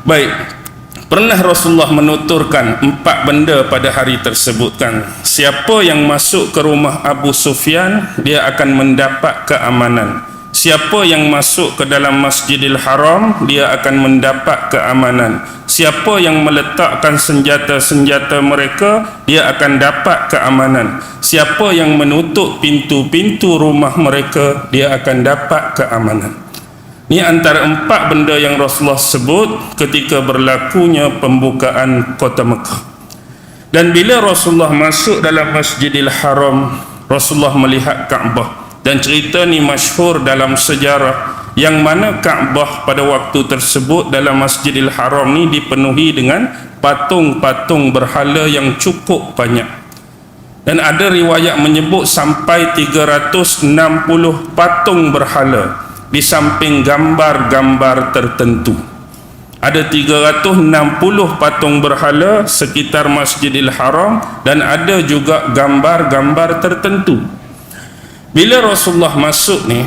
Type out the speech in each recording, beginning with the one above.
Baik, pernah Rasulullah menuturkan 4 benda pada hari tersebut kan. Siapa yang masuk ke rumah Abu Sufyan, dia akan mendapat keamanan. Siapa yang masuk ke dalam Masjidil Haram, dia akan mendapat keamanan. Siapa yang meletakkan senjata-senjata mereka, dia akan dapat keamanan. Siapa yang menutup pintu-pintu rumah mereka, dia akan dapat keamanan. Ini antara 4 benda yang Rasulullah sebut ketika berlakunya pembukaan kota Mekah. Dan bila Rasulullah masuk dalam Masjidil Haram, Rasulullah melihat Kaabah. Dan cerita ni masyhur dalam sejarah, yang mana Kaabah pada waktu tersebut dalam Masjidil Haram ni dipenuhi dengan patung-patung berhala yang cukup banyak. Dan ada riwayat menyebut sampai 360 patung berhala di samping gambar-gambar tertentu. Ada 360 patung berhala sekitar Masjidil Haram dan ada juga gambar-gambar tertentu. Bila Rasulullah masuk ni,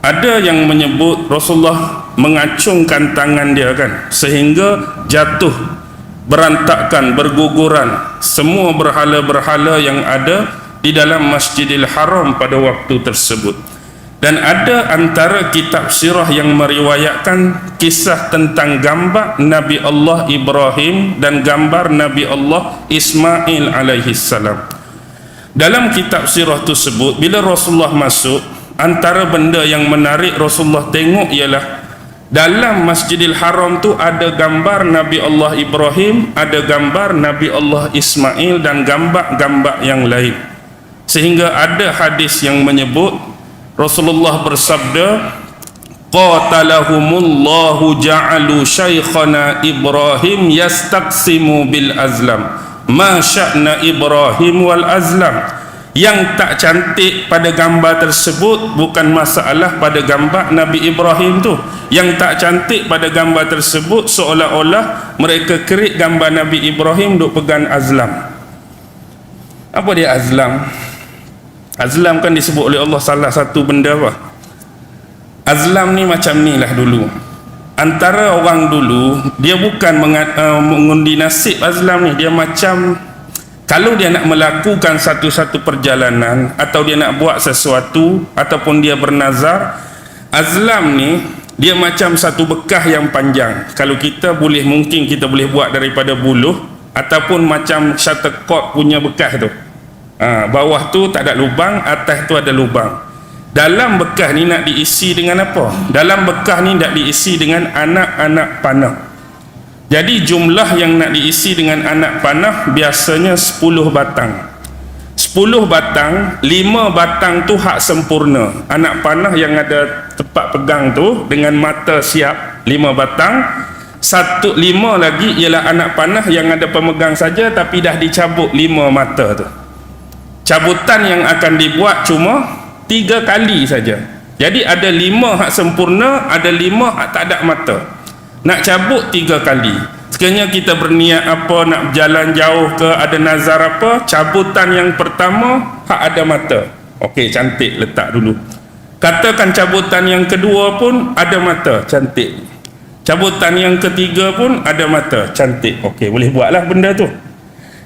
ada yang menyebut Rasulullah mengacungkan tangan dia kan, sehingga jatuh, berantakan, berguguran semua berhala-berhala yang ada di dalam Masjidil Haram pada waktu tersebut. Dan ada antara kitab sirah yang meriwayatkan kisah tentang gambar Nabi Allah Ibrahim dan gambar Nabi Allah Ismail alaihi salam. Dalam kitab sirah tersebut, bila Rasulullah masuk, antara benda yang menarik Rasulullah tengok ialah dalam Masjidil Haram tu ada gambar Nabi Allah Ibrahim, ada gambar Nabi Allah Ismail dan gambar-gambar yang lain. Sehingga ada hadis yang menyebut Rasulullah bersabda, qatalahumullahu ja'alu syaikhana Ibrahim yastaqsimu bil azlam. Ma sya'na Ibrahim wal azlam. Yang tak cantik pada gambar tersebut bukan masalah pada gambar Nabi Ibrahim tu. Yang tak cantik pada gambar tersebut seolah-olah mereka kerik gambar Nabi Ibrahim duk pegang azlam. Apa dia azlam? Azlam kan disebut oleh Allah salah satu benda apa? Azlam ni macam ni lah dulu. Antara orang dulu, dia bukan mengundi nasib azlam ni. Dia macam, kalau dia nak melakukan satu-satu perjalanan, atau dia nak buat sesuatu, ataupun dia bernazar, azlam ni, dia macam satu bekah yang panjang. Kalau kita boleh, mungkin kita boleh buat daripada buluh, ataupun macam shuttlecock punya bekah tu. Bawah tu tak ada lubang, atas tu ada lubang. Dalam bekah ni nak diisi dengan apa? Dalam bekah ni nak diisi dengan anak-anak panah. Jadi jumlah yang nak diisi dengan anak panah biasanya 10 batang. 10 batang, 5 batang tu hak sempurna. Anak panah yang ada tempat pegang tu dengan mata siap, 5 batang. 5 lagi ialah anak panah yang ada pemegang saja tapi dah dicabut 5 mata tu. Cabutan yang akan dibuat cuma 3 kali saja. Jadi ada 5 hak sempurna, ada 5 hak tak ada mata. Nak cabut 3 kali. Sekiranya kita berniat apa, nak berjalan jauh ke, ada nazar apa, cabutan yang pertama hak ada mata. Okey, cantik, letak dulu. Katakan cabutan yang kedua pun ada mata, cantik. Cabutan yang ketiga pun ada mata, cantik. Okey, boleh buatlah benda tu.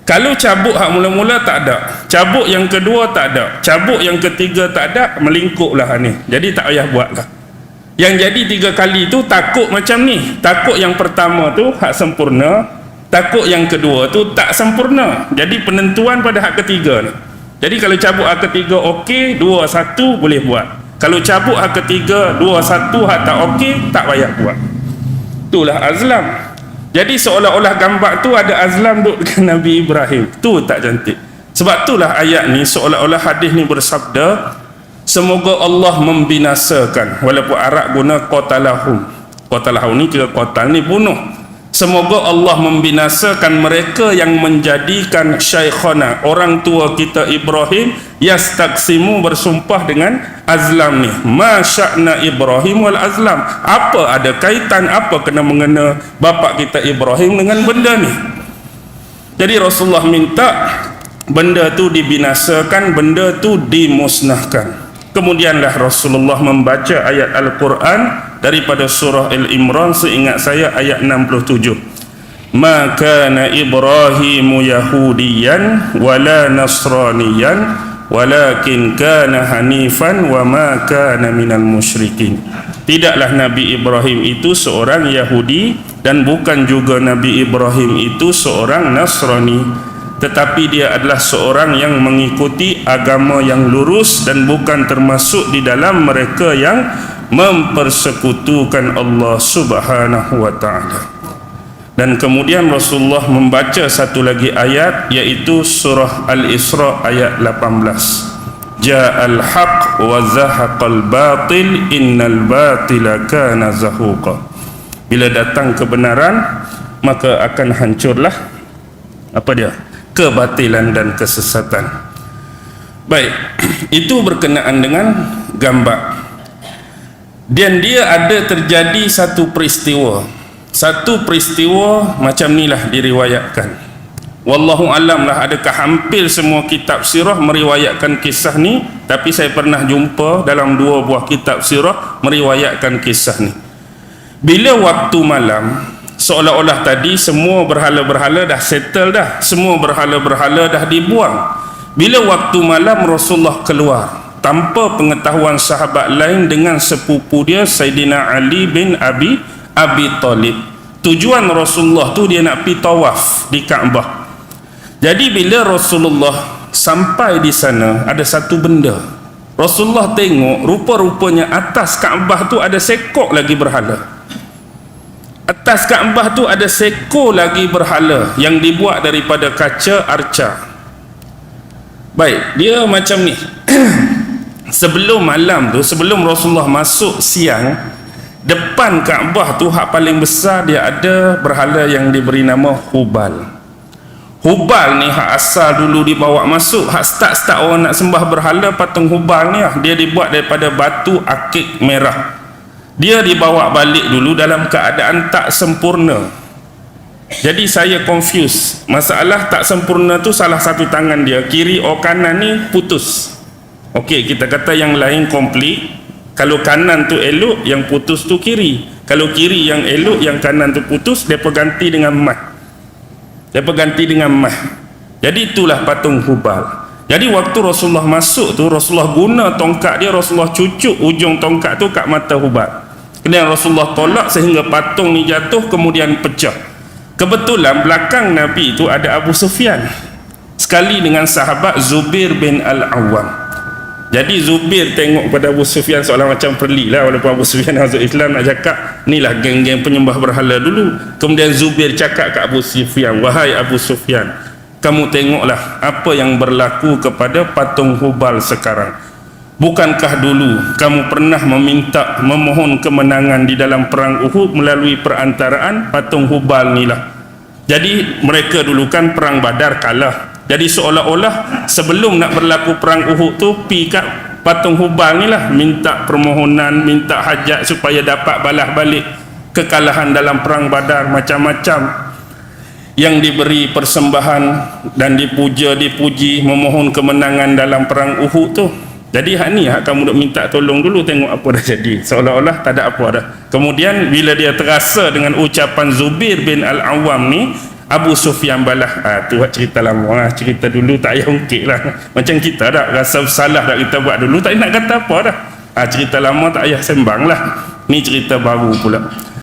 Kalau cabut hak mula-mula tak ada, cabut yang kedua tak ada, cabut yang ketiga tak ada, melingkuplah ni. Jadi tak payah buatlah. Yang jadi 3 kali tu takut macam ni. Takut yang pertama tu hak sempurna, takut yang kedua tu tak sempurna. Jadi penentuan pada hak ketiga ni. Jadi kalau cabut hak ketiga okey, 2 1 boleh buat. Kalau cabut hak ketiga 2 1 hak tak okey, tak payah buat. Itulah azlam. Jadi seolah-olah gambar tu ada azlam duduk dengan Nabi Ibrahim. Tu tak cantik. Sebab itulah ayat ni, seolah-olah hadis ni bersabda, semoga Allah membinasakan. Walaupun Arab guna qatalahum. Qatalahum ni kira qatal ni bunuh. Semoga Allah membinasakan mereka yang menjadikan syaikhana, orang tua kita Ibrahim, yastaqsimu, bersumpah dengan azlam ni. Ma sya'na Ibrahim wal azlam. Apa ada kaitan, apa kena mengena bapa kita Ibrahim dengan benda ni? Jadi Rasulullah minta benda tu dibinasakan, benda tu dimusnahkan. Kemudianlah Rasulullah membaca ayat Al-Quran, daripada surah Al-Imran, seingat saya ayat 67. Ma kana Ibrahimu Yahudiyan wala Nasraniyan walakin kana hanifan wa ma kana minal musyrikin. Tidaklah Nabi Ibrahim itu seorang Yahudi dan bukan juga Nabi Ibrahim itu seorang Nasrani, tetapi dia adalah seorang yang mengikuti agama yang lurus dan bukan termasuk di dalam mereka yang mempersekutukan Allah Subhanahu wa ta'ala. Dan kemudian Rasulullah membaca satu lagi ayat, iaitu surah Al-Isra ayat 18. Ja'al haq wa zahaqal batil innal batila kana zahuqa. Bila datang kebenaran, maka akan hancurlah apa dia? Kebatilan dan kesesatan. Baik, itu berkenaan dengan gambar. Dan dia ada terjadi satu peristiwa macam inilah diriwayatkan. Wallahu alam lah, adakah hampir semua kitab sirah meriwayatkan kisah ni, tapi saya pernah jumpa dalam 2 buah kitab sirah meriwayatkan kisah ni. Bila waktu malam, seolah-olah tadi semua berhala-berhala dah settle dah, semua berhala-berhala dah dibuang. Bila waktu malam, Rasulullah keluar tanpa pengetahuan sahabat lain dengan sepupu dia Sayyidina Ali bin Abi Talib. Tujuan Rasulullah tu dia nak pergi tawaf di Kaabah. Jadi bila Rasulullah sampai di sana, ada satu benda Rasulullah tengok, rupa-rupanya atas Kaabah tu ada sekok lagi berhala. Atas Kaabah tu ada sekor lagi berhala yang dibuat daripada kaca arca. Baik, dia macam ni. Sebelum malam tu, sebelum Rasulullah masuk siang, depan Kaabah tu hak paling besar dia ada berhala yang diberi nama Hubal. Hubal ni hak asal dulu dibawa masuk, hak start orang nak sembah berhala patung Hubal ni dia dibuat daripada batu akik merah. Dia dibawa balik dulu dalam keadaan tak sempurna. Jadi saya confuse. Masalah tak sempurna tu salah satu tangan dia, kiri atau kanan ni putus. Okey, kita kata yang lain komplit. Kalau kanan tu elok, yang putus tu kiri. Kalau kiri yang elok, yang kanan tu putus, dia ganti dengan mah. Jadi itulah patung Hubal. Jadi waktu Rasulullah masuk tu, Rasulullah guna tongkat dia, Rasulullah cucuk ujung tongkat tu kat mata Hubal. Kemudian Rasulullah tolak sehingga patung ni jatuh, kemudian pecah. Kebetulan belakang Nabi itu ada Abu Sufyan sekali dengan sahabat Zubair bin Al-Awwam. Jadi Zubair tengok pada Abu Sufyan seolah macam perli lah, walaupun Abu Sufyan masuk Islam nak cakap inilah geng-geng penyembah berhala dulu. Kemudian Zubair cakap kat Abu Sufyan, wahai Abu Sufyan, kamu tengoklah apa yang berlaku kepada patung Hubal sekarang. Bukankah dulu kamu pernah memohon kemenangan di dalam perang Uhud melalui perantaraan patung Hubal ni lah. Jadi mereka dulu kan perang Badar kalah. Jadi seolah-olah sebelum nak berlaku perang Uhud tu, pi kat patung Hubal ni lah minta permohonan, minta hajat supaya dapat balas balik kekalahan dalam perang Badar, macam-macam yang diberi persembahan dan dipuji, memohon kemenangan dalam perang Uhud tu. Jadi hak ni hak kamu duk minta tolong dulu, tengok apa dah jadi. Seolah-olah tak ada apa dah. Kemudian bila dia terasa dengan ucapan Zubair bin Al-Awwam ni, Abu Sufyan balas, tu cerita lama, cerita dulu tak payah ungkit lah. Macam kita dah rasa salah dah kita buat dulu, tak nak kata apa dah. Cerita lama tak payah sembang lah. Ni cerita baru pula.